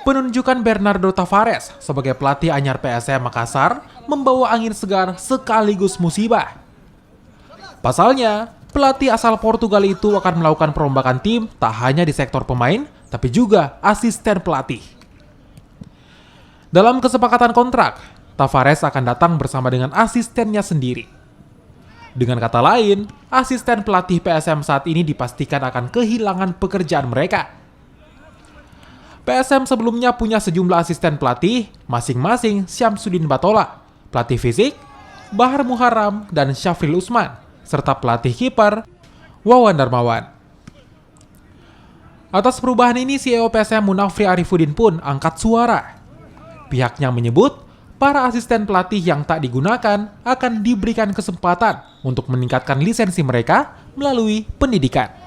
Penunjukan Bernardo Tavares sebagai pelatih anyar PSM Makassar membawa angin segar sekaligus musibah. Pasalnya, pelatih asal Portugal itu akan melakukan perombakan tim tak hanya di sektor pemain, tapi juga asisten pelatih. Dalam kesepakatan kontrak, Tavares akan datang bersama dengan asistennya sendiri. Dengan kata lain, asisten pelatih PSM saat ini dipastikan akan kehilangan pekerjaan mereka. PSM sebelumnya punya sejumlah asisten pelatih, masing-masing Syamsuddin Batola, pelatih fisik, Bahar Muharram, dan Syafril Usman, serta pelatih kiper, Wawan Darmawan. Atas perubahan ini, CEO PSM Munafri Arifuddin pun angkat suara. Pihaknya menyebut, para asisten pelatih yang tak digunakan akan diberikan kesempatan untuk meningkatkan lisensi mereka melalui pendidikan.